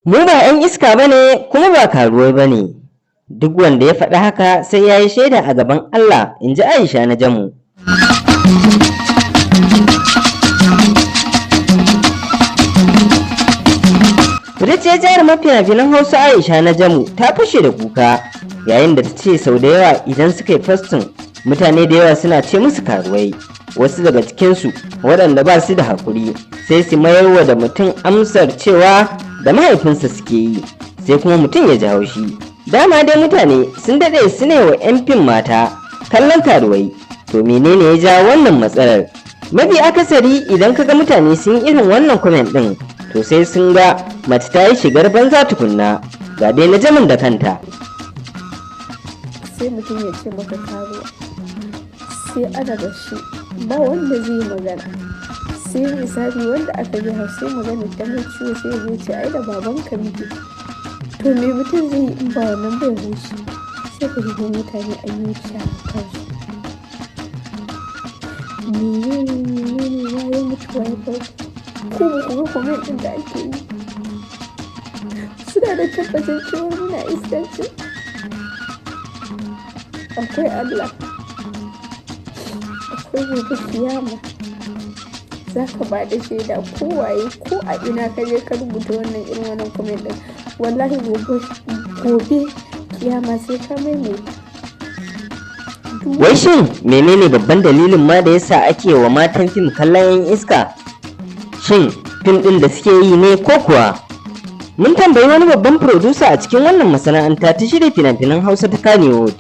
Mu ba 'yan iska ba ne kuma ba karuwai ba ne. Duk wanda ya faɗi haka sai ya yi shaida a gaban Allah, in ji Aisha na Jamu. Fitacciyar jarumar fina-finan Hausa Aisha na Jamu ta fashe da kuka yayin da ta ce sau da yawa idan suka yi fastin mutane da yawa suna ce musu karuwai. Wasu daga cikinsu waɗanda ba su da haƙuri sai su mayarwa da mutum amsar cewa da mahaifinsa suke yi, sai kuma mutum ya ji haushi. Dama dai mutane sun daɗe su ne wa 'yan fim mata kallon karuwai, to menene ya ja wannan matsalar? Mafi akasari idan kaga mutane sun yi irin wannan comment ɗin, to sai sun ga mace ta yi shigar banza tukunna. Ga dai na Jamun da kanta. Sai mutum ya ce maka karuwa, sai ana da shi ba wanda zai magana, sai misali wanda aka ji sai magana ta mai ciwo sai ya ce ai da babanka muke. To me mutum zai yi in ba wannan bai hushi? Sai ka ji mutane an yi shi a kansu. Menene waye mutuwa ya farko? Ko ba ku ga comment ɗin da ake yi? Suna da tabbacin cewa muna iskanci. Akwai Allah, akwai gobe kiyama, za ka ba da shaida kowaye ko a ina ka je ka rubuta wannan irin wannan comment ɗin, wallahi gobe kiyama sai ka maimaita. Wai shin menene babban dalilin ma da yasa ake wa matan fim kallon 'yan iska? Shin fim ɗin da suke yi ne ko kuwa? Mun tambayi wani babban producer a cikin wannan masana'anta ta shirya fina-finan Hausa ta Kannywood.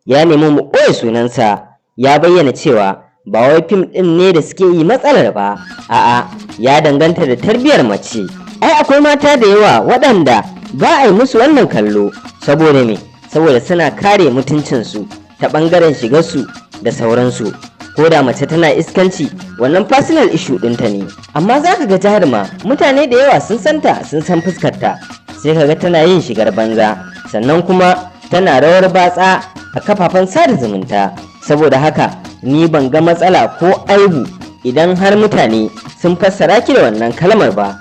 Ya nemi mu ɓoye sunansa, ya bayyana cewa ba wai fim ɗin ne da suke yi matsalar ba, a'a ya danganta da tarbiyyar mace. Ai akwai mata da yawa waɗanda ba a yi musu wannan kallo, saboda me? Saboda suna kare mutuncinsu ta ɓangaren shigarsu da sauransu. Ko da mace tana iskanci, wannan personal issue ɗinta ne. Amma za ka ga jaruma mutane da yawa sun santa, sun san fuskarta, sai ka ga tana yin shigar banza, sannan kuma tana rawar batsa a kafafen sada zumunta. Saboda haka ni ban ga matsala ko aibu idan har mutane sun fassara ki da wannan kalmar ba.